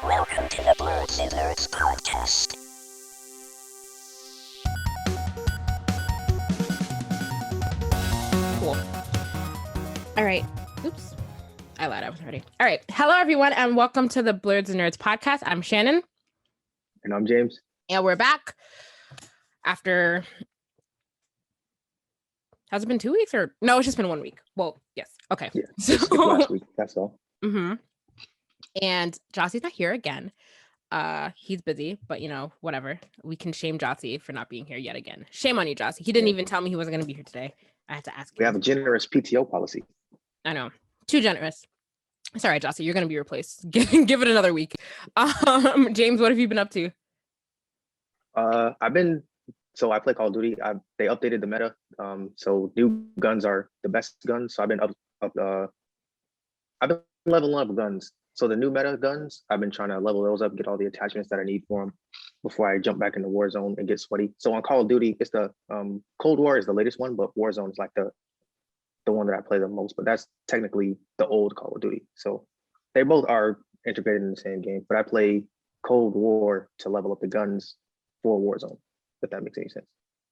Welcome to the Blerdsnerds podcast. Cool. All right. Oops. I lied. I wasn't ready. All right. Hello, everyone, and welcome to the Blerdsnerds podcast. I'm Shannon. And I'm James. And we're back after... Has it been 2 weeks or... No, it's just been 1 week. Well, yes. Okay. Yeah, skipped last week. That's all. Mm-hmm. And Jossie's not here again. He's busy, but whatever. We can shame Jossie for not being here yet again. Shame on you, Jossie. He didn't even tell me he wasn't going to be here today. I had to ask him. We have a generous PTO policy. I know. Too generous. Sorry, Jossie, you're going to be replaced. Give it another week. James, what have you been up to? So I play Call of Duty. They updated the meta. So new guns are the best guns. So I've been leveling up guns. So the new meta guns, I've been trying to level those up, get all the attachments that I need for them before I jump back into Warzone and get sweaty. So on Call of Duty, it's the Cold War is the latest one, but Warzone is like the one that I play the most. But that's technically the old Call of Duty. So they both are integrated in the same game. But I play Cold War to level up the guns for Warzone, if that makes any sense.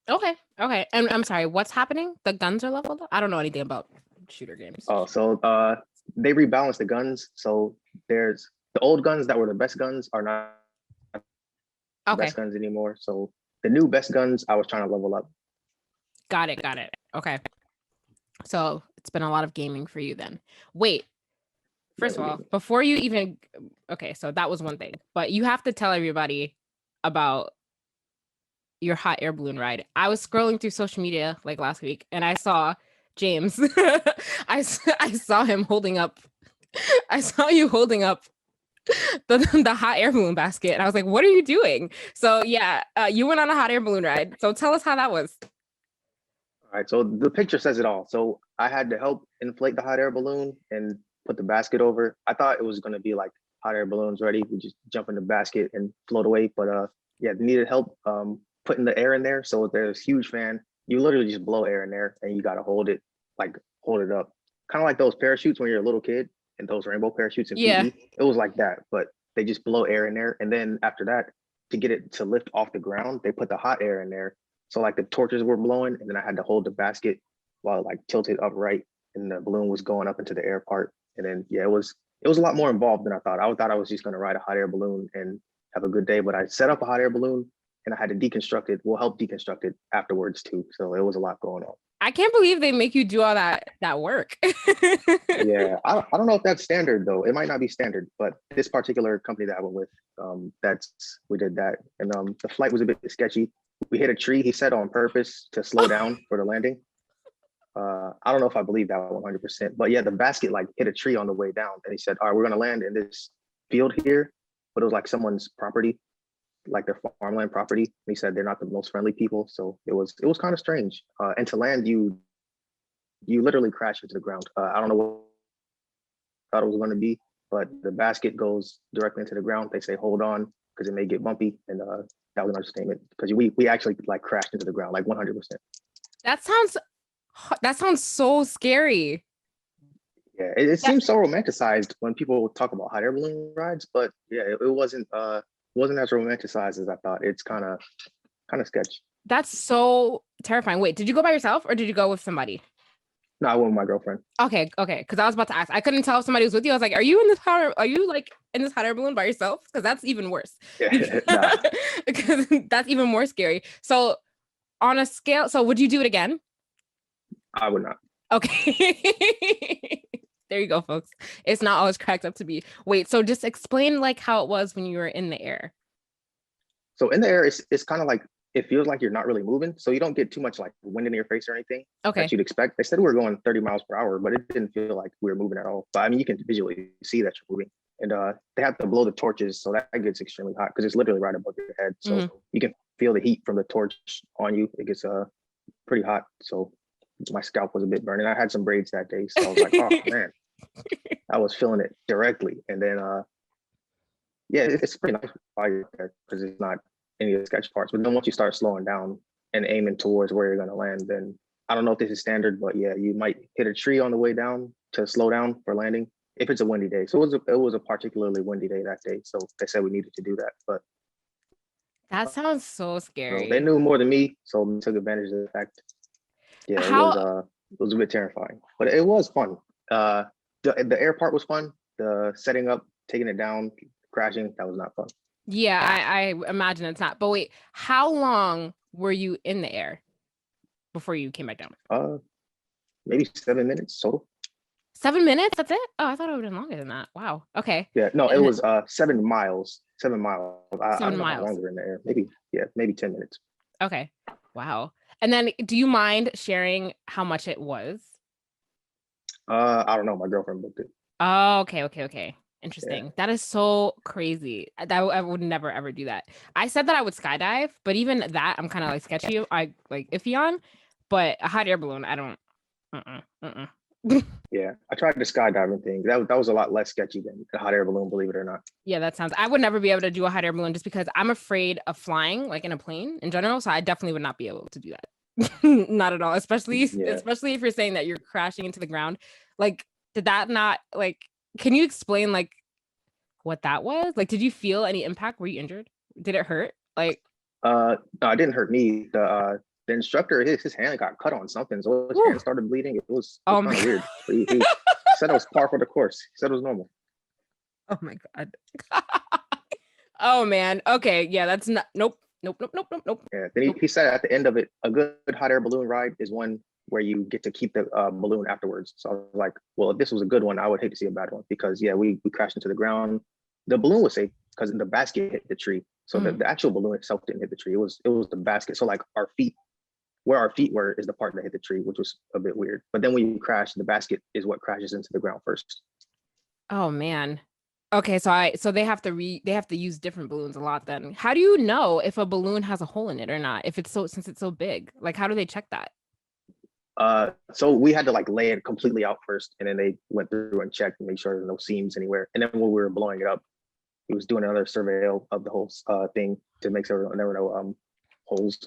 Okay. And I'm sorry, what's happening? The guns are leveled up? I don't know anything about shooter games. Oh, so they rebalanced the guns. So there's the old guns that were the best guns are not the best guns anymore. So the new best guns I was trying to level up. Got it. Okay. So it's been a lot of gaming for you then. Wait, first of all, before you even, okay, so that was one thing, but you have to tell everybody about your hot air balloon ride. I was scrolling through social media like last week and I saw James. I saw him holding up. I saw you holding up the hot air balloon basket. And I was like, what are you doing? So yeah, you went on a hot air balloon ride. So tell us how that was. All right, so the picture says it all. So I had to help inflate the hot air balloon and put the basket over. I thought it was going to be like hot air balloons ready. We just jump in the basket and float away. But yeah, needed help putting the air in there. So there's a huge fan. You literally just blow air in there and you got to hold it up. Kind of like those parachutes when you're a little kid and those rainbow parachutes in PE. It was like that, but they just blow air in there. And then after that, to get it to lift off the ground, they put the hot air in there. So like the torches were blowing and then I had to hold the basket while like tilted upright and the balloon was going up into the air part. And then, yeah, it was a lot more involved than I thought. I thought I was just going to ride a hot air balloon and have a good day, but I set up a hot air balloon and I had to deconstruct it. We'll help deconstruct it afterwards too. So it was a lot going on. I can't believe they make you do all that work. Yeah, I don't know if that's standard though. It might not be standard, but this particular company that I went with, we did that. And the flight was a bit sketchy. We hit a tree, he said on purpose to slow down for the landing. I don't know if I believe that 100%, but yeah, the basket like hit a tree on the way down. And he said, all right, we're gonna land in this field here, but it was like someone's property, like their farmland property. And he said they're not the most friendly people. So it was kind of strange. And to land, you literally crash into the ground. I don't know what I thought it was gonna be, but the basket goes directly into the ground. They say, hold on, because it may get bumpy. And that was an understatement because we actually like crashed into the ground, like 100%. That sounds so scary. Yeah, it seems so romanticized when people talk about hot air balloon rides, but yeah, it wasn't as romanticized as I thought. It's kind of sketch. That's so terrifying. Wait, did you go by yourself or did you go with somebody? No, I went with my girlfriend. Okay. Because I was about to ask. I couldn't tell if somebody was with you. I was like, are you in this hot air balloon by yourself? Because that's even worse. Yeah, because that's even more scary. So on a scale, so would you do it again? I would not. Okay. There you go, folks. It's not always cracked up to be. Wait, so just explain like how it was when you were in the air. So in the air, it's kind of like, it feels like you're not really moving. So you don't get too much like wind in your face or anything that you'd expect. They said we were going 30 miles per hour, but it didn't feel like we were moving at all. But I mean, you can visually see that you're moving. And they have to blow the torches. So that gets extremely hot because it's literally right above your head. So you can feel the heat from the torch on you. It gets pretty hot. So my scalp was a bit burning. I had some braids that day. So I was like, oh man, I was feeling it directly. And then, yeah, it's pretty nice while you're there because it's not any of the sketch parts. But then once you start slowing down and aiming towards where you're going to land, then I don't know if this is standard, but yeah, you might hit a tree on the way down to slow down for landing. if it's a windy day. So it was a particularly windy day that day. So they said we needed to do that. But That sounds so they scary. knew more than me, so we took advantage of the fact. Yeah, How it was a bit terrifying, but it was fun. The air part was fun. The setting up, taking it down, crashing, that was not fun. Yeah, I imagine it's not. But wait, how long were you in the air before you came back down? Maybe 7 minutes total. 7 minutes? That's it? Oh, I thought it would have been longer than that. Wow. Okay. Yeah, no, it And was 7 miles. 7 miles. I 7 don't know how miles. long we were in the air. Maybe 10 minutes. Okay. Wow. And then do you mind sharing how much it was? I don't know. My girlfriend booked it. Oh, okay. Interesting. That is so crazy. I would never ever do that. I said that I would skydive, but even that I'm kind of like sketchy. I like iffy on, but a hot air balloon, I don't. Yeah, I tried the skydiving thing. That was a lot less sketchy than the hot air balloon, believe it or not. Yeah, that sounds. I would never be able to do a hot air balloon just because I'm afraid of flying, like in a plane in general. So I definitely would not be able to do that. Not at all. Especially if you're saying that you're crashing into the ground. Like, did that not like? Can you explain like what that was? Like, did you feel any impact? Were you injured? Did it hurt? Like, no, it didn't hurt me. The instructor, his hand got cut on something, so his hand started bleeding. It was kind of weird. But he said it was par for the course. He said it was normal. Oh my god. Oh man. Okay. Yeah. That's not. Nope. Yeah. Then he said at the end of it, a good hot air balloon ride is one where you get to keep the balloon afterwards. So I was like, well, if this was a good one, I would hate to see a bad one because we crashed into the ground. The balloon was safe because the basket hit the tree. So the actual balloon itself didn't hit the tree. It was the basket. So like where our feet were is the part that hit the tree, which was a bit weird. But then when you crash, the basket is what crashes into the ground first. Oh man. Okay, so they have to use different balloons a lot then. How do you know if a balloon has a hole in it or not? If it's since it's so big. Like how do they check that? So we had to like lay it completely out first, and then they went through and checked and made sure there's no seams anywhere. And then when we were blowing it up, he was doing another survey of the whole thing to make sure there were no holes.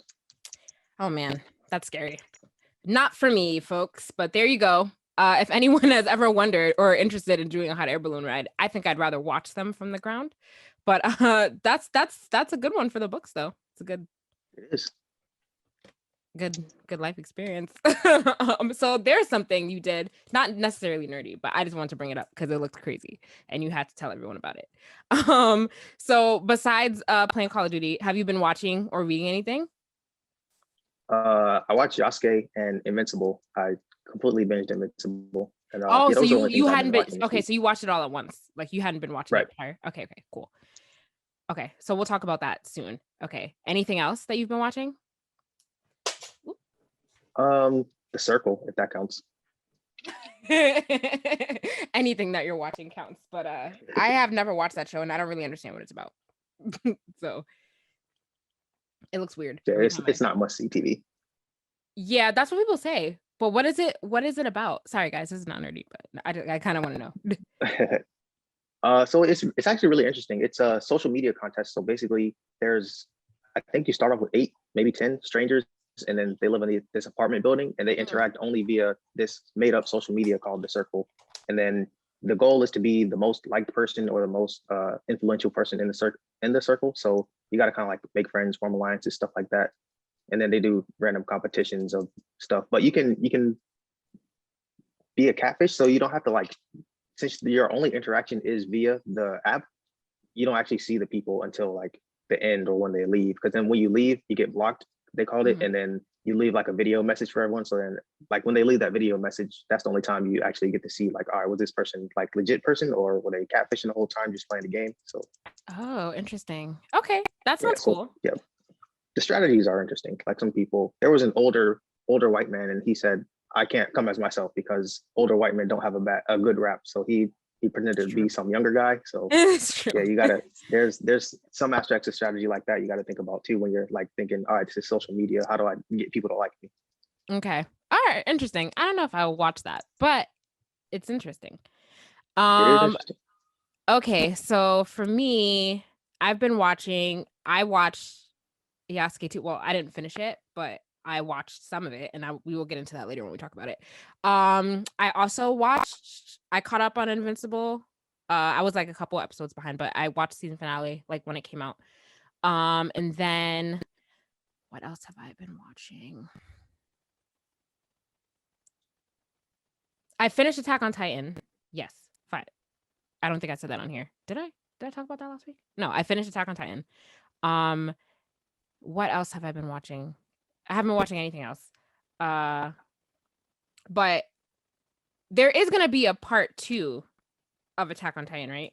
Oh man, that's scary. Not for me, folks, but there you go. If anyone has ever wondered or interested in doing a hot air balloon ride, I think I'd rather watch them from the ground. But that's a good one for the books, though. It's a good. It is. Good life experience. So there's something you did, not necessarily nerdy, but I just wanted to bring it up because it looked crazy and you had to tell everyone about it. So besides playing Call of Duty, have you been watching or reading anything? I watched Yasuke and Invincible. I completely binged Invincible. And, so you hadn't been okay. So you watched it all at once, like you hadn't been watching it prior. Okay, cool. Okay, so we'll talk about that soon. Okay, anything else that you've been watching? The Circle, if that counts. Anything that you're watching counts, but I have never watched that show and I don't really understand what it's about. So it looks weird. Yeah, it's not must see TV. Yeah, that's what people say. But what is it about? Sorry guys, this is not nerdy, but I kind of want to know. So it's actually really interesting. It's a social media contest. So basically I think you start off with 8, maybe 10 strangers, and then they live in this apartment building and they interact only via this made up social media called The Circle. And then the goal is to be the most liked person or the most influential person in the circle. So you got to kind of like make friends, form alliances, stuff like that. And then they do random competitions of stuff, but you can be a catfish. So you don't have to like, since your only interaction is via the app, you don't actually see the people until like the end or when they leave. Because then when you leave, you get blocked, they called it, and then you leave like a video message for everyone. So then like when they leave that video message, that's the only time you actually get to see like, all right, was this person like legit person or were they catfishing the whole time just playing the game? So oh, interesting. Okay, that sounds cool. Yeah, the strategies are interesting. Like some people, there was an older white man and he said, I can't come as myself because older white men don't have a good rap. So he pretended to be some younger guy. So yeah, you gotta, there's some aspects of strategy like that you gotta think about too when you're like thinking, all right, this is social media. How do I get people to like me? Okay. All right, interesting. I don't know if I'll watch that, but it's interesting. It is interesting. Okay, so for me, I watched Yasuke too. Well, I didn't finish it, but I watched some of it, and we will get into that later when we talk about it. I also I caught up on Invincible. I was like a couple episodes behind, but I watched season finale like when it came out. And then what else have I been watching? I finished Attack on Titan. Yes, fine. I don't think I said that on here. Did I? Did I talk about that last week? No, I finished Attack on Titan. What else have I been watching? I haven't been watching anything else. But there is gonna be a part 2 of Attack on Titan, right?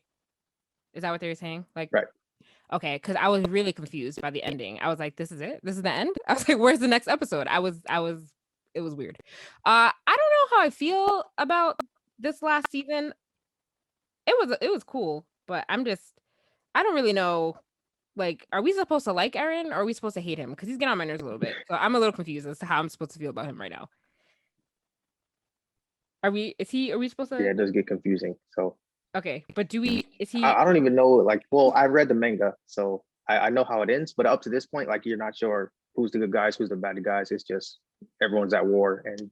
Is that what they were saying? Like, Right. Okay, because I was really confused by the ending. I was like, "This is it? This is the end?" I was like, "Where's the next episode?" It was weird. I don't know how I feel about this last season. It was cool, but I don't really know. Like, are we supposed to like Eren or are we supposed to hate him? Because he's getting on my nerves a little bit. So I'm a little confused as to how I'm supposed to feel about him right now. Are we supposed to? Yeah, it does get confusing. So Okay, but is he? I don't even know. Like, well, I read the manga, so I know how it ends. But up to this point, like, you're not sure who's the good guys, who's the bad guys. It's just everyone's at war, and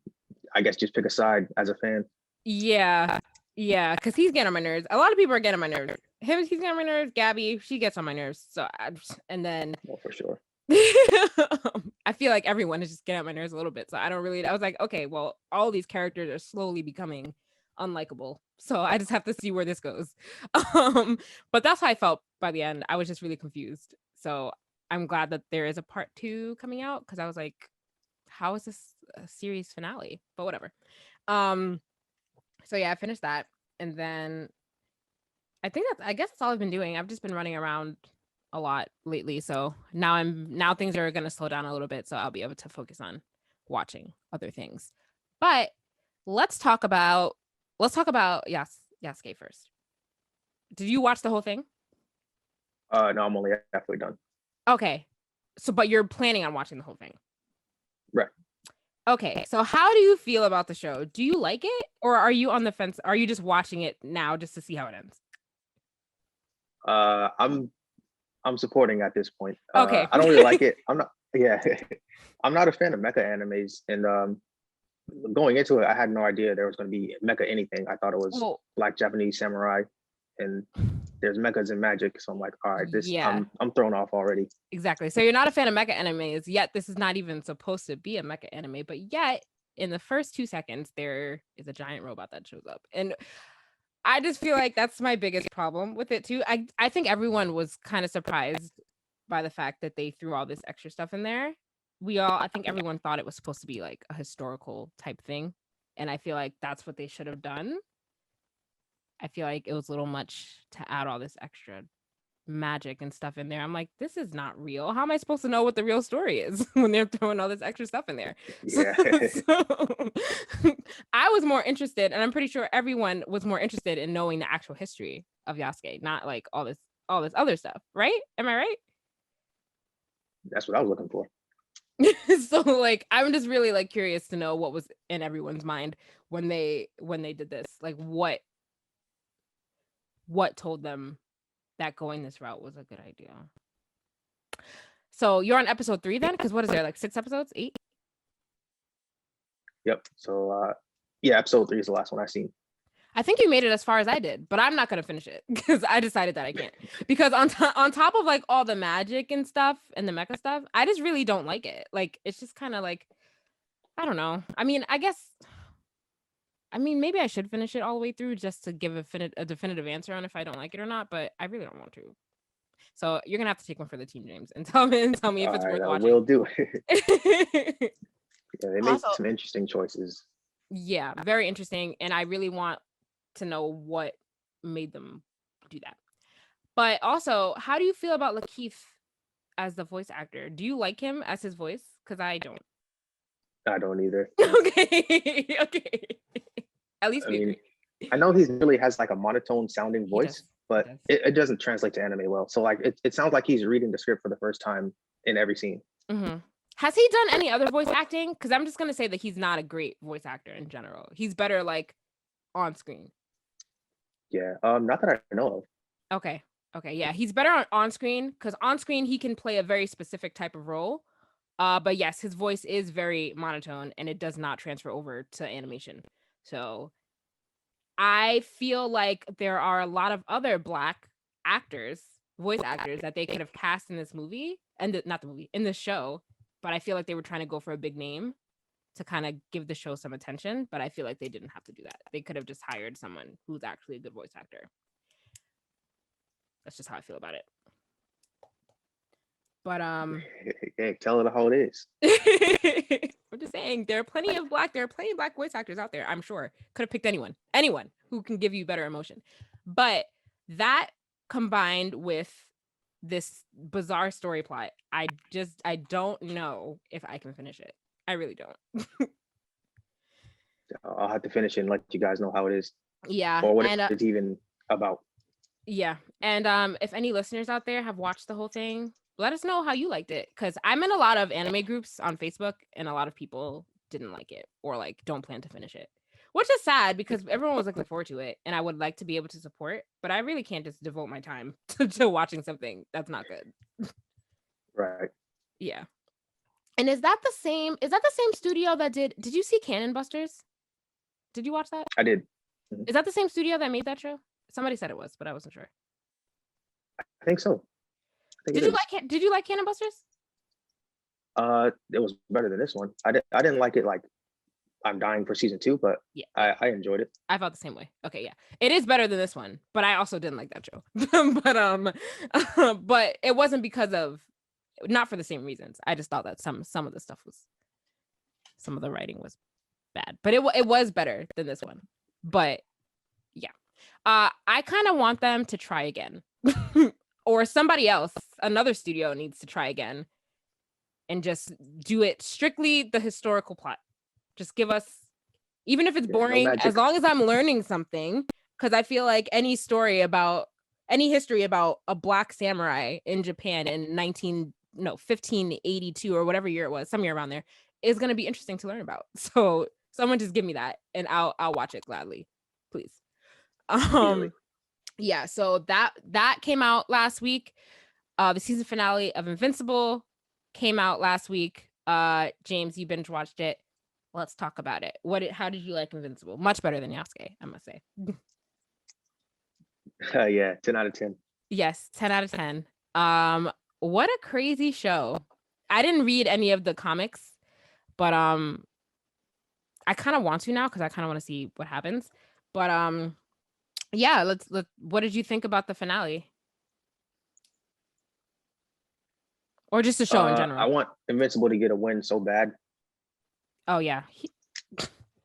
I guess just pick a side as a fan. Yeah, because he's getting on my nerves. A lot of people are getting on my nerves. He's getting on my nerves. Gabby, she gets on my nerves. So, and then Well, for sure. I feel like everyone is just getting on my nerves a little bit. So I was like, okay, well, all these characters are slowly becoming unlikable. So I just have to see where this goes. But that's how I felt by the end. I was just really confused. So I'm glad that there is a part 2 coming out because I was like, how is this a series finale? But whatever. So yeah, I finished that, and then I guess that's all I've been doing. I've just been running around a lot lately, so now things are gonna slow down a little bit, so I'll be able to focus on watching other things. But let's talk about Yasuke first. Did you watch the whole thing? No, I'm only halfway done. Okay, so but you're planning on watching the whole thing, Right. Okay, so how do you feel about the show? Do you like it, or are you on the fence? Are you just watching it now just to see how it ends? I'm supporting at this point. Okay. I don't really like it. I'm not. Yeah, I'm not a fan of mecha animes, and going into it, I had no idea there was going to be mecha anything. I thought it was Black Japanese samurai, and there's mechas and magic. So I'm like, all right, I'm thrown off already. Exactly. So you're not a fan of mecha animes, yet this is not even supposed to be a mecha anime, but yet in the first 2 seconds there is a giant robot that shows up. And I just feel like that's my biggest problem with it too. I think everyone was kind of surprised by the fact that they threw all this extra stuff in there. I think everyone thought it was supposed to be like a historical type thing. And I feel like that's what they should have done. I feel like it was a little much to add all this extra magic and stuff in there. I'm like, this is not real. How am I supposed to know what the real story is when they're throwing all this extra stuff in there? Yeah. So I was more interested, and I'm pretty sure everyone was more interested in knowing the actual history of Yasuke, not like all this other stuff, right? Am I right? That's what I was looking for. So like I'm just really like curious to know what was in everyone's mind when they did this. Like what told them that going this route was a good idea. So you're on episode 3 then? Because what is there, like 6 episodes? 8? Yep. So yeah, episode 3 is the last one I've seen. I think you made it as far as I did, but I'm not gonna finish it because I decided that I can't. Because on top of like all the magic and stuff and the mecha stuff, I just really don't like it. Like it's just kind of like, I don't know. I mean, maybe I should finish it all the way through just to give a definitive answer on if I don't like it or not, but I really don't want to. So you're gonna have to take one for the team, James, and tell me if it's worth watching. Will do. Yeah, they made some interesting choices. Yeah, very interesting, and I really want to know what made them do that. But also, how do you feel about Lakeith as the voice actor? Do you like him as his voice? Because I don't. I don't either. Okay. At least I know he really has like a monotone sounding voice, but it doesn't translate to anime well. So like it sounds like he's reading the script for the first time in every scene. Mm-hmm. Has he done any other voice acting? Because I'm just gonna say that he's not a great voice actor in general. He's better like on screen. Yeah, not that I know of. Okay, yeah, he's better on screen because on screen he can play a very specific type of role, But yes, his voice is very monotone and it does not transfer over to animation. So I feel like there are a lot of other Black actors, voice actors, that they could have cast in this movie, and not the movie, in the show. But I feel like they were trying to go for a big name to kind of give the show some attention. But I feel like they didn't have to do that. They could have just hired someone who's actually a good voice actor. That's just how I feel about it. But Hey, tell it how it is. I'm just saying there are plenty of Black voice actors out there. I'm sure could have picked anyone who can give you better emotion. But that combined with this bizarre story plot, I don't know if I can finish it. I really don't. I'll have to finish it and let you guys know how it is. Yeah, Or what and it's even about. yeah, and if any listeners out there have watched the whole thing, let us know how you liked it, because I'm in a lot of anime groups on Facebook and a lot of people didn't like it or like don't plan to finish it, which is sad because everyone was looking forward to it and I would like to be able to support, but I really can't just devote my time to watching something that's not good. Right. Yeah. And is that the same studio that did you see Cannon Busters? Did you watch that? I did. Is that the same studio that made that show? Somebody said it was, but I wasn't sure. I think so. Did you like Cannon Busters? It was better than this one. I didn't like it like I'm dying for season 2, but yeah, I enjoyed it. I felt the same way. Okay, yeah, it is better than this one, but I also didn't like that show. But it wasn't because of, not for the same reasons. I just thought that some of the stuff was, some of the writing was bad, but it was better than this one. But yeah, I kind of want them to try again, or somebody else, another studio needs to try again, and just do it strictly the historical plot. Just give us, even if it's boring, as long as I'm learning something, because I feel like any history about a Black samurai in Japan in 1582 or whatever year it was, some year around there, is going to be interesting to learn about. So someone just give me that and I'll watch it gladly, please. Yeah, so that came out last week. The season finale of Invincible came out last week. James, you binge watched it. Let's talk about it. How did you like Invincible? Much better than Yasuke, I must say. Yeah, 10 out of 10. Yes, 10 out of 10. What a crazy show. I didn't read any of the comics, but I kind of want to now because I kind of want to see what happens. But yeah, let's what did you think about the finale? Or just the show in general? I want Invincible to get a win so bad. Oh yeah.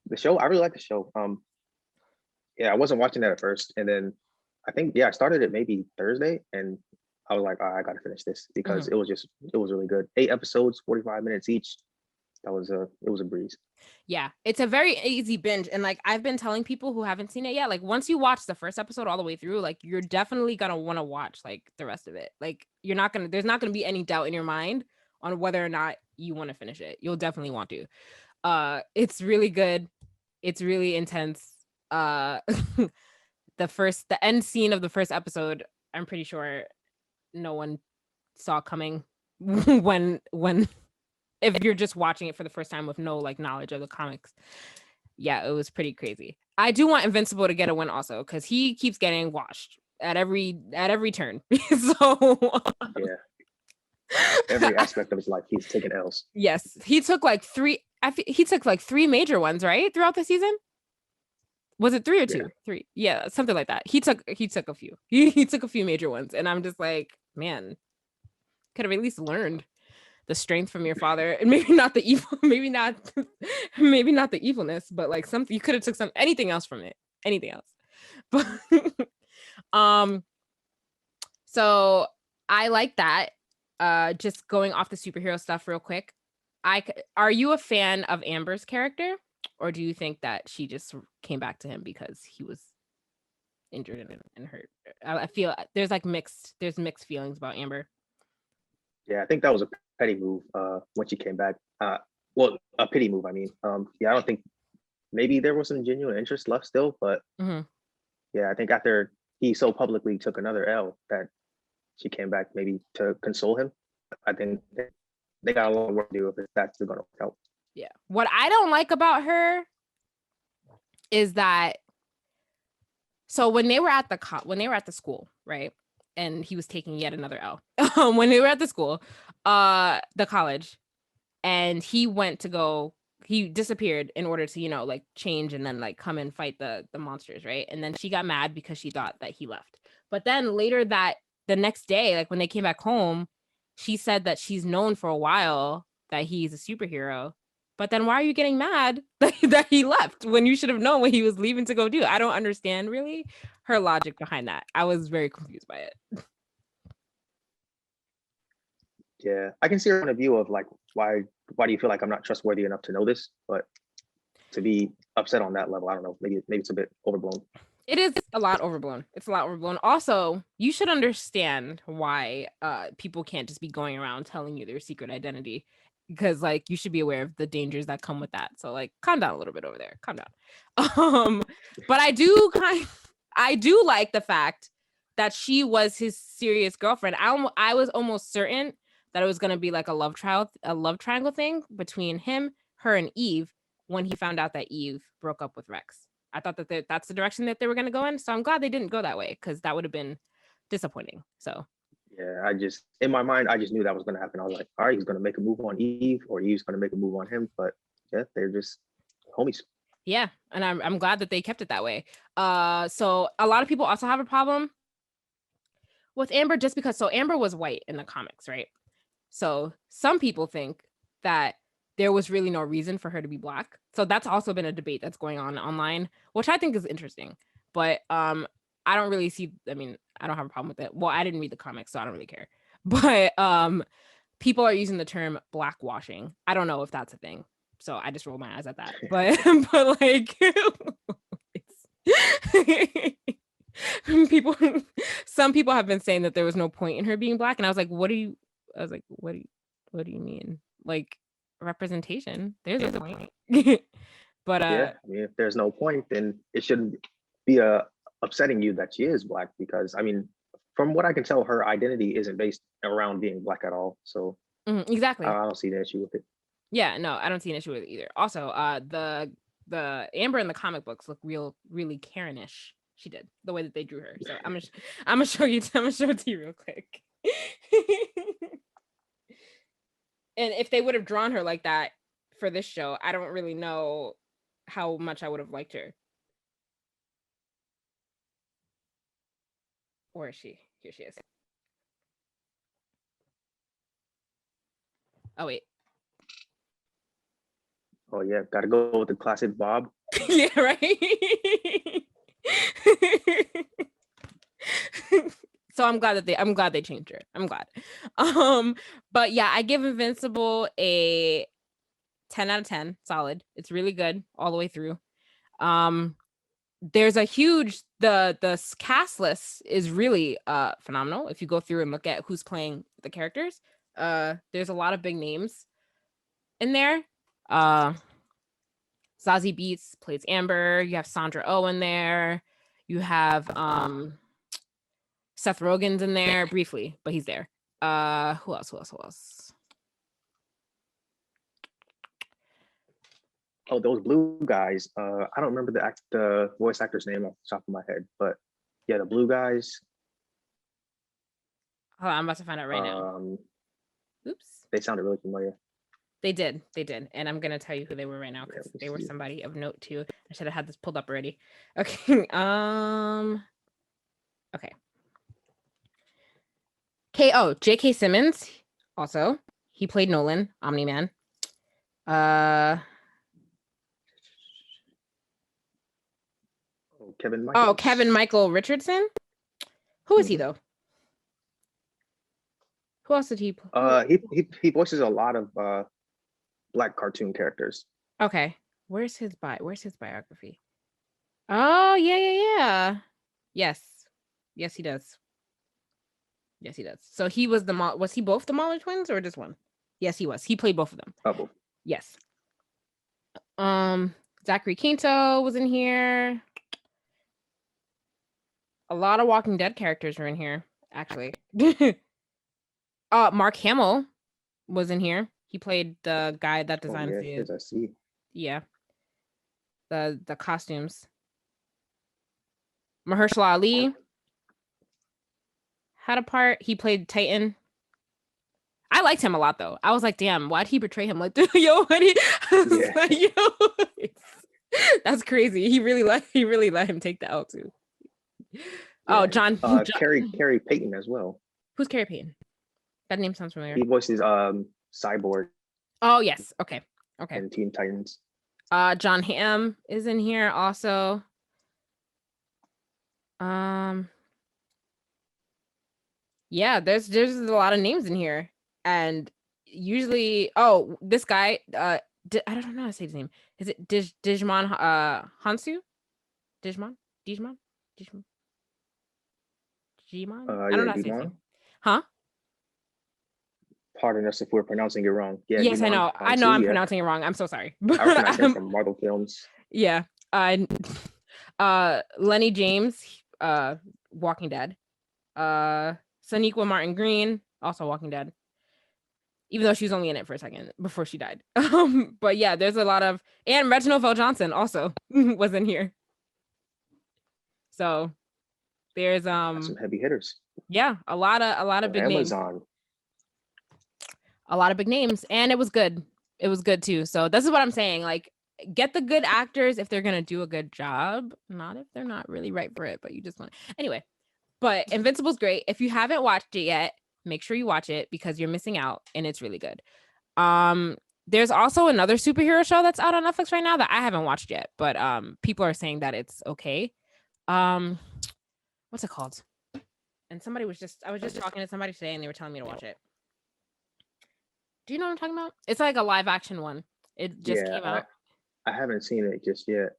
The show, I really like the show. Yeah, I wasn't watching that at first, and then I think I started it maybe Thursday, and I was like, oh, I gotta finish this because it was really good. 8 episodes, 45 minutes each. It was a breeze. Yeah, it's a very easy binge, and like I've been telling people who haven't seen it yet, like once you watch the first episode all the way through, like you're definitely gonna want to watch like the rest of it. Like there's not gonna be any doubt in your mind on whether or not you want to finish it. You'll definitely want to. It's really good. It's really intense. The end scene of the first episode, I'm pretty sure no one saw coming when if you're just watching it for the first time with no like knowledge of the comics. Yeah, it was pretty crazy. I do want Invincible to get a win also, because he keeps getting washed at every turn. So yeah. Every aspect of his life, he's taken L's. Yes, he took like 3 major ones, right? Throughout the season? Was it 3 or 2? Yeah. 3. Yeah, something like that. He took a few. He took a few major ones, and I'm just like, man, could have at least learned the strength from your father, and maybe not the evil, maybe not the evilness, but like something you could have took anything else from it, anything else. But so I like that. Just going off the superhero stuff real quick. Are you a fan of Amber's character, or do you think that she just came back to him because he was injured and hurt? I feel there's mixed feelings about Amber. Yeah, I think that was a petty move when she came back. Well, a pity move, I mean. Yeah, I don't think, maybe there was some genuine interest left still, but yeah, I think after he so publicly took another L that she came back maybe to console him. I think they got a lot of work to do if that's going to help. Yeah. What I don't like about her is that so when they were at the school, right? And he was taking yet another L. When they were at the school, the college, and he disappeared in order to, like change and then like come and fight the monsters, right? And then she got mad because she thought that he left. But then later the next day, like when they came back home, she said that she's known for a while that he's a superhero. But then why are you getting mad that he left when you should have known what he was leaving to go do? I don't understand really her logic behind that. I was very confused by it. Yeah, I can see her point of view of like, why do you feel like I'm not trustworthy enough to know this? But to be upset on that level, I don't know. Maybe it's a bit overblown. It is a lot overblown. It's a lot overblown. Also, you should understand why people can't just be going around telling you their secret identity, because like you should be aware of the dangers that come with that. So like calm down a little bit over there. Calm down. But I do like the fact that she was his serious girlfriend. I was almost certain that it was going to be like a love triangle thing between him, her, and Eve when he found out that Eve broke up with Rex. I thought that that's the direction that they were going to go in. So I'm glad they didn't go that way, because that would have been disappointing. So yeah, in my mind, I just knew that was going to happen. I was like, all right, he's going to make a move on Eve, or Eve's going to make a move on him. But yeah, they're just homies. Yeah, and I'm glad that they kept it that way. So a lot of people also have a problem with Amber just because. So Amber was white in the comics, right? So some people think that there was really no reason for her to be Black. So that's also been a debate that's going on online, which I think is interesting. But I don't really see. I mean, I don't have a problem with it. Well, I didn't read the comics, so I don't really care. But people are using the term blackwashing. I don't know if that's a thing. So I just roll my eyes at that. But like some people have been saying that there was no point in her being Black, and I was like, what do you mean? Like representation? There's a point. But yeah, I mean, if there's no point, then it shouldn't be upsetting you that she is Black, because I mean, from what I can tell, her identity isn't based around being Black at all. So exactly, I don't see the issue with it. Yeah, no, I don't see an issue with it either. Also, the Amber in the comic books look really Karenish. She did the way that they drew her. So I'm gonna show it to you real quick. And if they would have drawn her like that for this show, I don't really know how much I would have liked her. Where is she? Here she is. Oh wait. Oh yeah, gotta go with the classic Bob. Yeah, right. So I'm glad they changed her. I'm glad. But yeah, I give Invincible a 10 out of 10. Solid. It's really good all the way through. There's a huge the cast list is really phenomenal. If you go through and look at who's playing the characters, there's a lot of big names in there. Zazie Beetz plays Amber. You have Sandra Oh in there. You have Seth Rogen's in there briefly, but he's there. Who else? Oh, those blue guys. I don't remember the voice actor's name off the top of my head, but yeah, the blue guys. Oh, I'm about to find out right now. Oops. They sounded really familiar. They did. And I'm going to tell you who they were right now, because they were somebody of note too. I should have had this pulled up already. Okay. Okay. J.K. Simmons. Also, he played Nolan, Omni-Man. Kevin Michael. Kevin Michael Richardson. Who is he though? Who else did he play? He voices a lot of Black cartoon characters. Okay. Where's his biography? Oh, yeah. Yes, he does. So he was was he both the Mahler twins or just one? Yes, he was. He played both of them. Oh. Yes. Zachary Quinto was in here. A lot of Walking Dead characters are in here, actually. Mark Hamill was in here. He played the guy that Oh designs yeah, the here's I see. the costumes. Mahershala Ali had a part. He played Titan. I liked him a lot though. I was like, damn, why'd he betray him like this? Yo, I was Yeah. like, yo, that's crazy. He really let him take the L too. Oh, Yeah. John, Carrie Payton as well. who's Carrie Payton? That name sounds familiar. He voices Cyborg Oh yes, okay. in Teen Titans. John Hamm is in here also. Yeah, there's a lot of names in here, and usually, this guy, I don't know how to say his name. Is it Digimon Hansu? Digimon? Digimon? Digimon? Digimon? I don't know how to say his Dimon. name. Huh? Pardon us if we're pronouncing it wrong. Yeah, Yes, I Dimon know. I know Hansu, I'm yeah. pronouncing it wrong. I'm so sorry. I recognize him from Marvel films. Yeah. Lenny James, Walking Dead. Sonequa Martin Green, also Walking Dead. Even though she was only in it for a second before she died. But yeah, there's a lot of, and Reginald Vel Johnson also was in here. So there's Got some heavy hitters. yeah, a lot of big names. Amazon. A lot of big names, and it was good. It was good too. So this is what I'm saying. Like, get the good actors if they're gonna do a good job, not if they're not really right for it. But you just want anyway. But Invincible's great. If you haven't watched it yet, make sure you watch it because you're missing out, and it's really good. There's also another superhero show that's out on Netflix right now that I haven't watched yet, but people are saying that it's okay. What's it called? And I was just talking to somebody today, and they were telling me to watch it. Do you know what I'm talking about? It's like a live action one. It just came out. I haven't seen it just yet.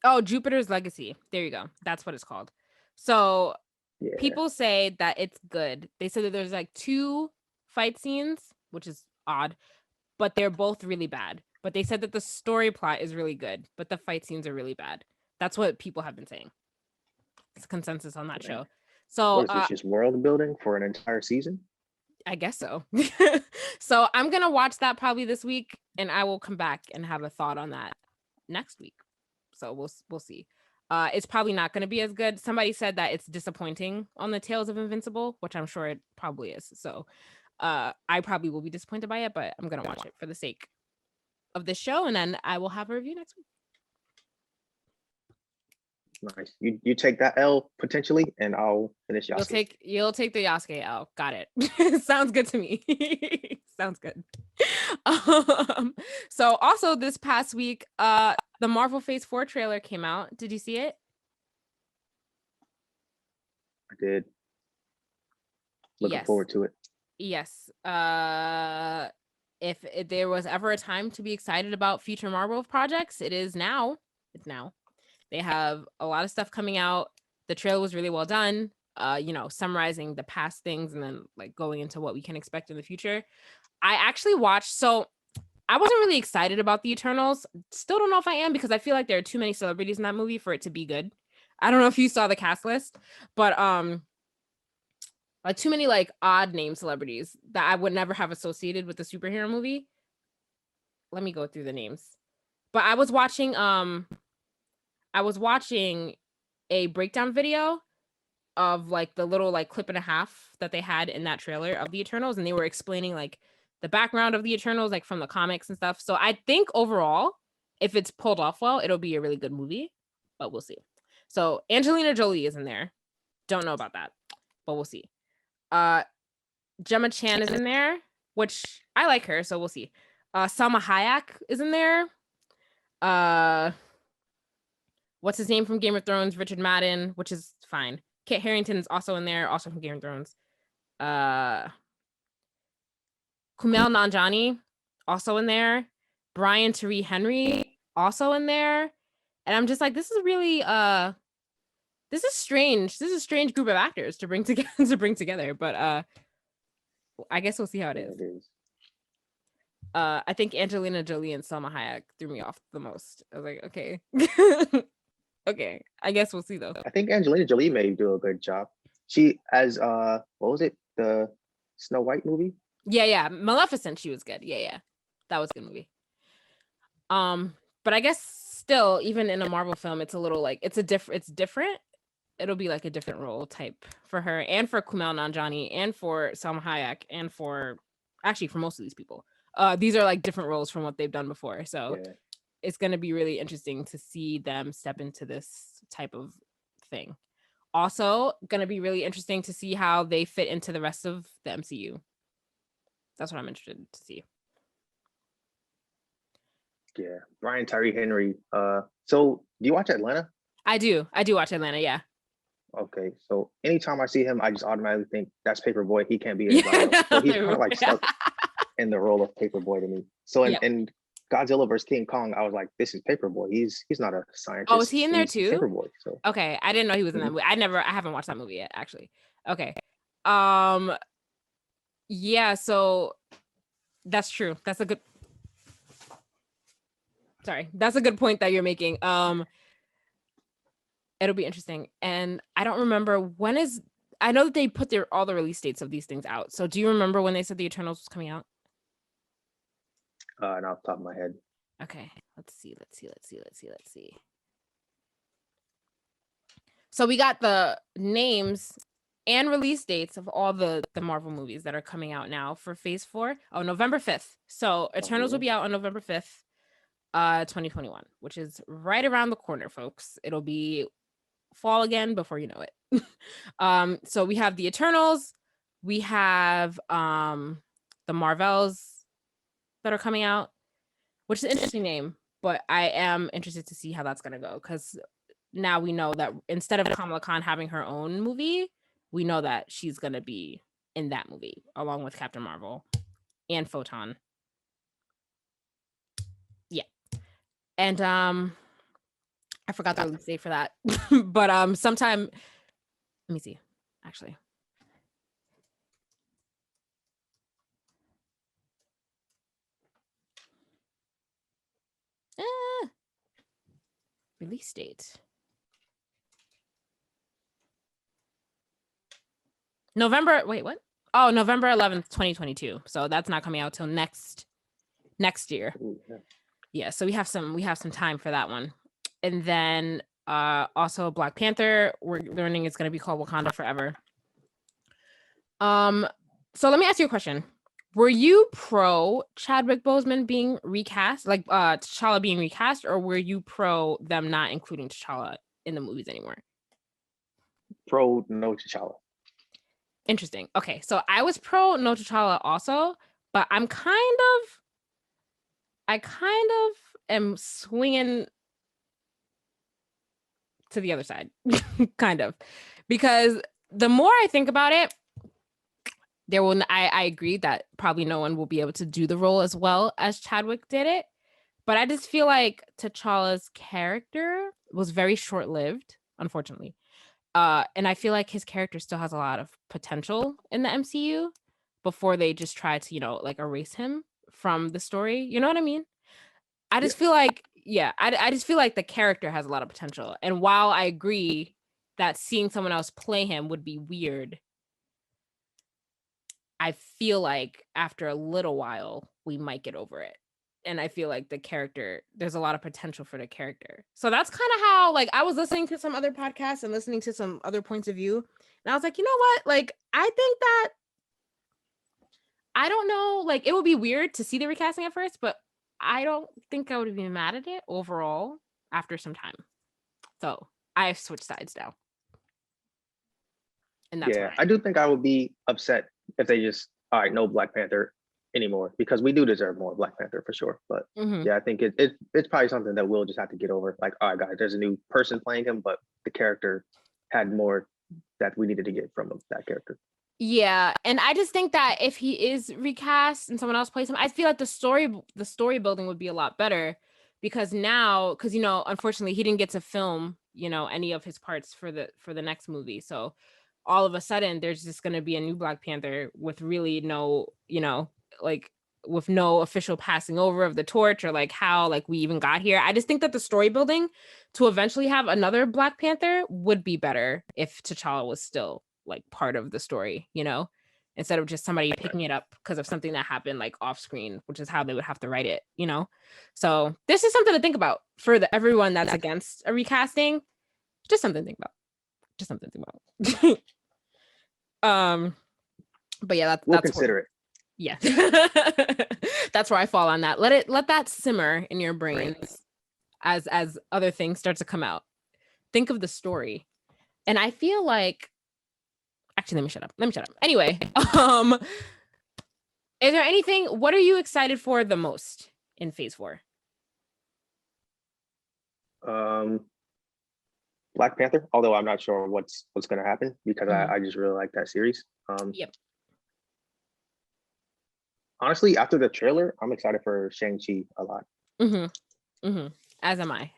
Oh, Jupiter's Legacy. There you go. That's what it's called. So Yeah. people say that it's good. They said that there's like 2 fight scenes, which is odd, but they're both really bad. But they said that the story plot is really good, but the fight scenes are really bad. That's what people have been saying. It's consensus on that show. So what is this, just world building for an entire season? I guess so. So I'm gonna watch that probably this week, and I will come back and have a thought on that next week. So we'll see. It's probably not going to be as good. Somebody said that it's disappointing on the Tales of Invincible, which I'm sure it probably is. So I probably will be disappointed by it, but I'm going to watch it for the sake of this show, and then I will have a review next week. Nice. You take that L potentially, and I'll finish Yasuke. You'll take the Yasuke L. Got it. Sounds good to me. Sounds good. So also this past week, the Marvel Phase 4 trailer came out. Did you see it? I did. Looking forward to it. Yes. If there was ever a time to be excited about future Marvel projects, it is now. It's now. They have a lot of stuff coming out. The trailer was really well done. Summarizing the past things and then like going into what we can expect in the future. I actually watched, so I wasn't really excited about the Eternals. Still don't know if I am because I feel like there are too many celebrities in that movie for it to be good. I don't know if you saw the cast list, but like too many like odd name celebrities that I would never have associated with the superhero movie. Let me go through the names. But I was watching a breakdown video of like the little like clip and a half that they had in that trailer of the Eternals, and they were explaining like the background of the Eternals, like from the comics and stuff. So I think overall, if it's pulled off well, it'll be a really good movie, but we'll see. So Angelina Jolie is in there. Don't know about that, but we'll see. Gemma Chan is in there, which I like her, so we'll see. Salma Hayek is in there. What's his name from Game of Thrones? Richard Madden, which is fine. Kit Harington is also in there, also from Game of Thrones. Kumail Nanjiani, also in there. Brian Tyree Henry, also in there. And I'm just like, this is really this is strange. This is a strange group of actors to bring together. But I guess we'll see how it is. I think Angelina Jolie and Salma Hayek threw me off the most. I was like, okay. Okay, I guess we'll see though. I think Angelina Jolie may do a good job. She as what was it? The Snow White movie? Yeah. Maleficent, she was good. Yeah. That was a good movie. But I guess still, even in a Marvel film, it's a little like it's different. It'll be like a different role type for her and for Kumail Nanjiani and for Salma Hayek and for most of these people. These are like different roles from what they've done before. So Yeah. it's going to be really interesting to see them step into this type of thing. Also, going to be really interesting to see how they fit into the rest of the MCU. That's what I'm interested to see. Yeah. Brian Tyree Henry. So do you watch Atlanta? I do watch Atlanta. Yeah. Okay. So anytime I see him, I just automatically think that's Paperboy. He can't be anybody else. So he's kind of like stuck in the role of Paperboy to me. So in Godzilla vs. King Kong, I was like, this is Paperboy. He's not a scientist. Oh, is he in there too? Paperboy. So okay, I didn't know he was in that movie. I haven't watched that movie yet, actually. Okay. Yeah, so that's true. That's a good point that you're making. It'll be interesting. And I don't remember I know that they put all the release dates of these things out. So do you remember when they said the Eternals was coming out? Not off the top of my head. Okay, let's see. So we got the names and release dates of all the Marvel movies that are coming out now for Phase 4. Oh, November 5th. So Eternals will be out on November 5th, 2021, which is right around the corner, folks. It'll be fall again before you know it. So we have the Eternals, we have the Marvels that are coming out, which is an interesting name, but I am interested to see how that's gonna go, because now we know that instead of Kamala Khan having her own movie, we know that she's gonna be in that movie along with Captain Marvel and Photon. Yeah. And I forgot the release date for that. But sometime, let me see, actually. Release date. November 11th, 2022. So that's not coming out till next year. Yeah, so we have some time for that one. And then also Black Panther, we're learning it's going to be called Wakanda Forever. So let me ask you a question. Were you pro Chadwick Boseman being recast, like T'Challa being recast, or were you pro them not including T'Challa in the movies anymore? Pro no T'Challa. Interesting. Okay, so I was pro no T'Challa also, but I kind of am swinging to the other side, kind of, because the more I think about it, I agree that probably no one will be able to do the role as well as Chadwick did it, but I just feel like T'Challa's character was very short-lived, unfortunately. And I feel like his character still has a lot of potential in the MCU before they just try to, like erase him from the story. You know what I mean? I just feel like, I just feel like the character has a lot of potential. And while I agree that seeing someone else play him would be weird, I feel like after a little while, we might get over it. And I feel like there's a lot of potential for the character. So that's kind of how, like, I was listening to some other podcasts and listening to some other points of view. And I was like, you know what? Like, I think that, I don't know, like, it would be weird to see the recasting at first, but I don't think I would be mad at it overall after some time. So I've switched sides now. And that's I do think I would be upset if they just, all right, no Black Panther anymore, because we do deserve more Black Panther for sure. But I think it's probably something that we'll just have to get over. Like, all right, guys, there's a new person playing him, but the character had more that we needed to get from that character. Yeah, and I just think that if he is recast and someone else plays him, I feel like the story building would be a lot better, because unfortunately he didn't get to film any of his parts for the next movie. So all of a sudden there's just going to be a new Black Panther with really no like with no official passing over of the torch, or like how like we even got here. I just think that the story building to eventually have another Black Panther would be better if T'Challa was still like part of the story, instead of just somebody picking it up because of something that happened like off screen, which is how they would have to write it, you know? So this is something to think about for everyone that's against a recasting. Just something to think about. Just something to think about. But yeah, We'll consider it. Yeah. That's where I fall on that. Let that simmer in your brains as other things start to come out. Think of the story. And I feel like, actually, let me shut up. Anyway, is there anything, what are you excited for the most in Phase 4? Black Panther, although I'm not sure what's going to happen because I just really like that series. Yep. Honestly, after the trailer, I'm excited for Shang-Chi a lot. As am I.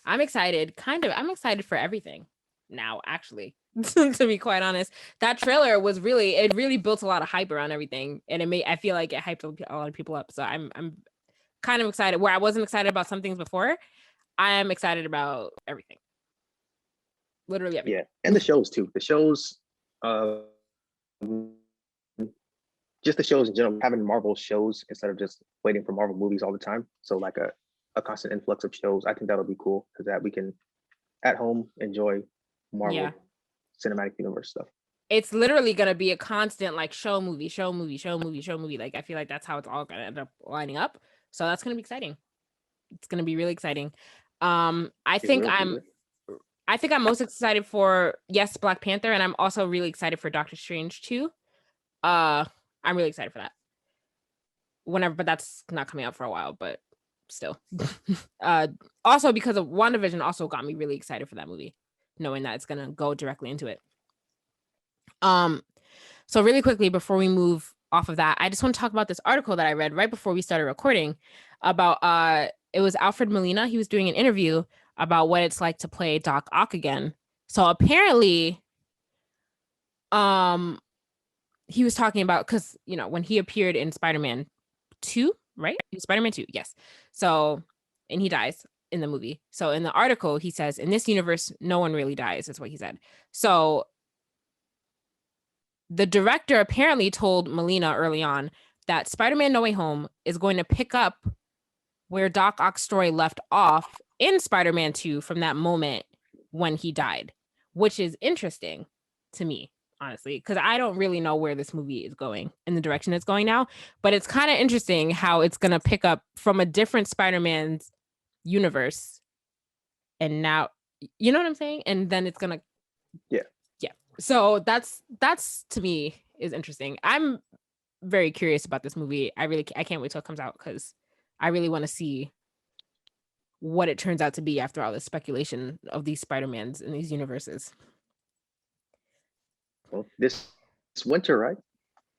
I'm excited. I'm excited for everything now, actually, to be quite honest. That trailer was really built a lot of hype around everything. And I feel like it hyped a lot of people up. So I'm kind of excited. Where I wasn't excited about some things before, I am excited about everything. Literally everything. Yeah, and the shows too. The shows, just the shows in general, having Marvel shows instead of just waiting for Marvel movies all the time. So like a constant influx of shows. I think that'll be cool because that we can at home enjoy Marvel Cinematic Universe stuff. It's literally gonna be a constant like show movie. Like I feel like that's how it's all gonna end up lining up. So that's gonna be exciting. It's gonna be really exciting. I think I'm most excited for Black Panther, and I'm also really excited for Doctor Strange too. I'm really excited for that. But that's not coming out for a while, but still. Also because of WandaVision also got me really excited for that movie, knowing that it's gonna go directly into it. So really quickly before we move off of that, I just want to talk about this article that I read right before we started recording about it was Alfred Molina. He was doing an interview about what it's like to play Doc Ock again. So apparently he was talking about, because when he appeared in Spider-Man 2, right? Spider-Man 2, yes. So, and he dies in the movie. So in the article, he says, in this universe, no one really dies. That's what he said. So the director apparently told Molina early on that Spider-Man No Way Home is going to pick up where Doc Ock's story left off in Spider-Man 2 from that moment when he died, which is interesting to me, honestly, because I don't really know where this movie is going in the direction it's going now, but it's kind of interesting how it's going to pick up from a different Spider-Man's universe. And now, you know what I'm saying? And then it's going to, yeah. So that's to me is interesting. I'm very curious about this movie. I can't wait till it comes out because I really want to see what it turns out to be after all this speculation of these Spider-Mans in these universes. Well, this winter, right?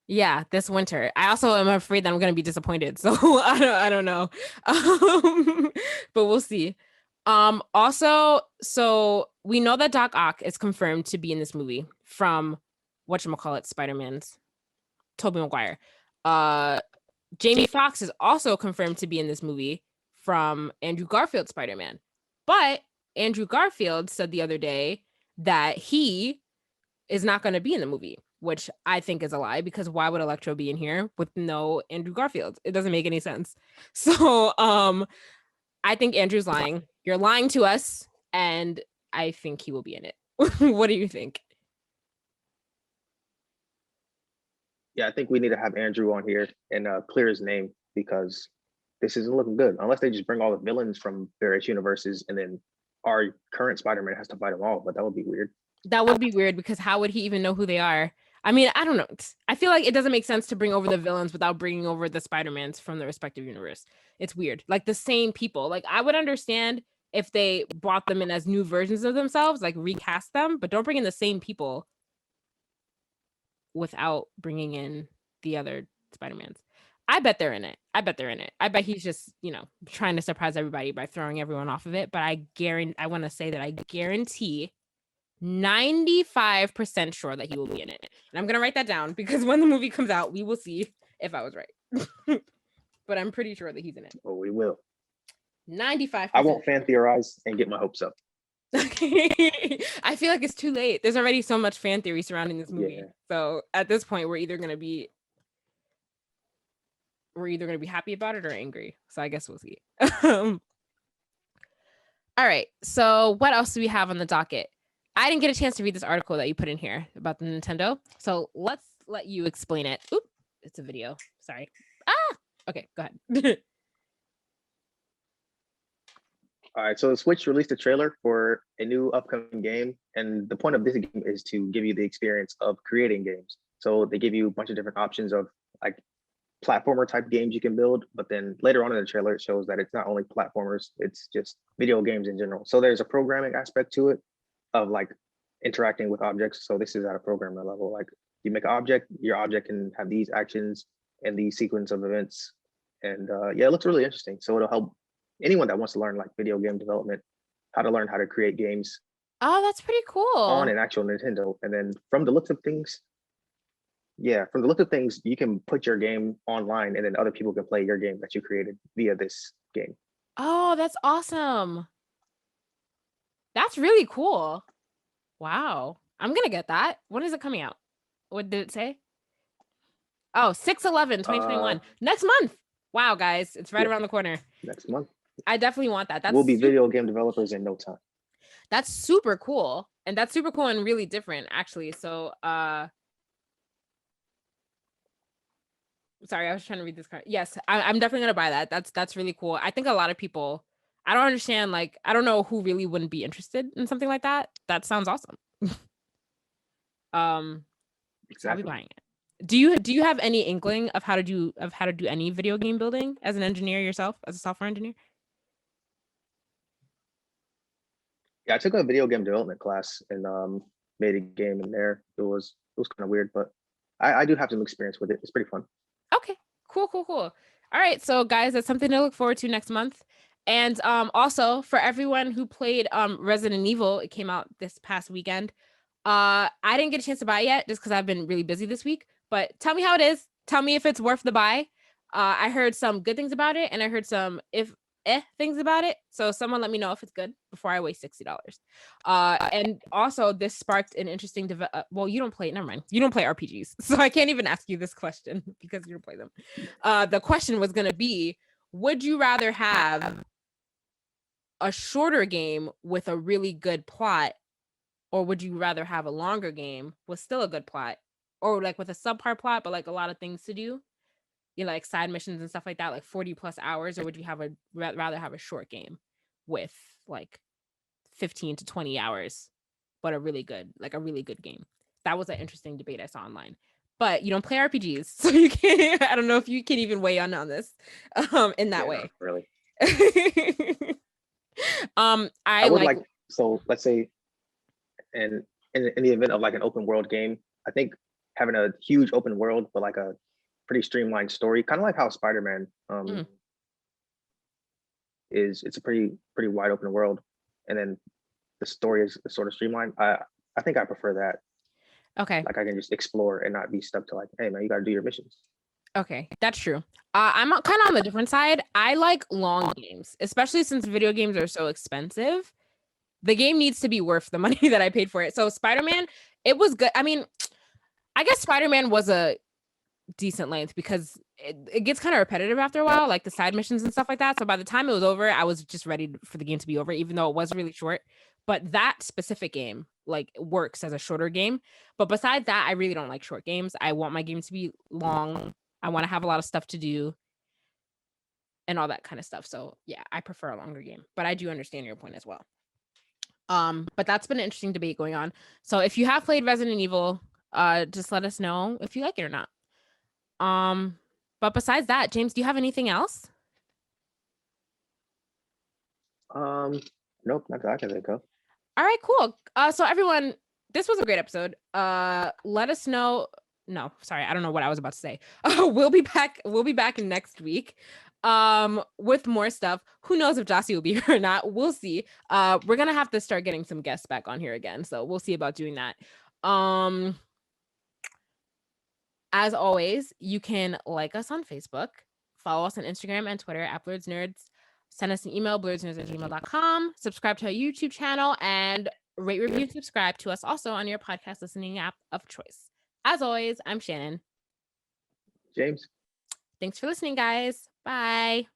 Yeah, this winter. I also am afraid that I'm going to be disappointed. So I don't know. But we'll see. Also, so we know that Doc Ock is confirmed to be in this movie from whatchamacallit, Spider-Man's Tobey Maguire. Jamie Foxx is also confirmed to be in this movie from Andrew Garfield's Spider-Man. But Andrew Garfield said the other day that he is not going to be in the movie, which I think is a lie, because why would Electro be in here with no Andrew Garfield? It doesn't make any sense. So I think Andrew's lying. You're lying to us, and I think he will be in it. What do you think? Yeah, I think we need to have Andrew on here and clear his name, because this isn't looking good. Unless they just bring all the villains from various universes and then our current Spider-Man has to fight them all, but that would be weird. That would be weird, because how would he even know who they are? I mean, I don't know. I feel like it doesn't make sense to bring over the villains without bringing over the Spider-Mans from the respective universe. It's weird. Like the same people. Like I would understand if they brought them in as new versions of themselves, like recast them, but don't bring in the same people without bringing in the other Spider-Mans. I bet they're in it. I bet he's just, trying to surprise everybody by throwing everyone off of it. But I want to say that I guarantee 95% sure that he will be in it. And I'm going to write that down, because when the movie comes out, we will see if I was right. But I'm pretty sure that he's in it. Oh, we will. 95%. I won't fan theorize and get my hopes up. I feel like it's too late. There's already so much fan theory surrounding this movie. Yeah. So at this point, we're either gonna be happy about it or angry. So I guess we'll see. All right. So what else do we have on the docket? I didn't get a chance to read this article that you put in here about the Nintendo. So let's let you explain it. Oop, it's a video. Sorry. Okay, go ahead. All right, so the Switch released a trailer for a new upcoming game, and the point of this game is to give you the experience of creating games. So they give you a bunch of different options of like platformer type games you can build, but then later on in the trailer, it shows that it's not only platformers, it's just video games in general. So there's a programming aspect to it of like interacting with objects. So this is at a programmer level. Like you make an object, your object can have these actions and these sequence of events. And yeah, it looks really interesting. So it'll help anyone that wants to learn like video game development, how to learn how to create games Oh, that's pretty cool. on an actual Nintendo. And then from the looks of things, you can put your game online and then other people can play your game that you created via this game. Oh, that's awesome. That's really cool. Wow. I'm gonna get that. When is it coming out? What did it say? Oh, 6/11/2021. Next month. Wow, guys. It's right Yeah. around the corner. Next month. I definitely want that. We'll be video game developers in no time. That's super cool. And that's super cool and really different, actually. So sorry, I was trying to read this card. Yes, I'm definitely gonna buy that. That's really cool. I think a lot of people, I don't understand, like, I don't know who really wouldn't be interested in something like that. That sounds awesome. I'll Exactly. be buying it. Do you have any inkling of how to do any video game building as an engineer yourself, as a software engineer? Yeah, I took a video game development class and made a game in there. It was kind of weird, but I do have some experience with it. It's pretty fun. Okay, cool. All right, so guys, that's something to look forward to next month. And also for everyone who played Resident Evil, it came out this past weekend. I didn't get a chance to buy it yet just because I've been really busy this week. But tell me how it is. Tell me if it's worth the buy. I heard some good things about it, and I heard some things about it. So someone let me know if it's good before I waste $60. And also this sparked an interesting well, you don't play, never mind. You don't play RPGs. So I can't even ask you this question because you don't play them. The question was going to be, would you rather have a shorter game with a really good plot, or would you rather have a longer game with still a good plot, or like with a subpar plot, but like a lot of things to do? You know, like side missions and stuff like that, like 40 plus hours, or would you rather have a short game with like 15 to 20 hours, but a really good game? That was an interesting debate I saw online. But you don't play RPGs, so you can't. I don't know if you can even weigh on this in that way. Not really. I would like so let's say in the event of like an open world game, I think having a huge open world but like a pretty streamlined story, kind of like how Spider-Man it's a pretty wide open world, and then the story is sort of streamlined. I think I prefer that. Okay. Like I can just explore and not be stuck to like, hey man, you got to do your missions. Okay, that's true. I'm kind of on the different side. I like long games, especially since video games are so expensive. The game needs to be worth the money that I paid for it. So Spider-Man, it was good. I mean, I guess Spider-Man was a decent length because it gets kind of repetitive after a while, like the side missions and stuff like that. So by the time it was over, I was just ready for the game to be over, even though it was really short. But that specific game like works as a shorter game. But besides that, I really don't like short games. I want my game to be long. I want to have a lot of stuff to do and all that kind of stuff. So yeah, I prefer a longer game, but I do understand your point as well. But that's been an interesting debate going on. So if you have played Resident Evil, just let us know if you like it or not. But besides that, James, do you have anything else? Nope, not that I can think of. All right, cool. So everyone, this was a great episode. Let us know. No, sorry, I don't know what I was about to say. We'll be back next week with more stuff. Who knows if Jossie will be here or not? We'll see. We're gonna have to start getting some guests back on here again, so we'll see about doing that. As always, you can like us on Facebook, follow us on Instagram and Twitter at Blerdsnerds, Send us an email, blerdsnerds@gmail.com. Subscribe to our YouTube channel and rate, review, and subscribe to us also on your podcast listening app of choice. As always, I'm Shannon. James. Thanks for listening, guys. Bye.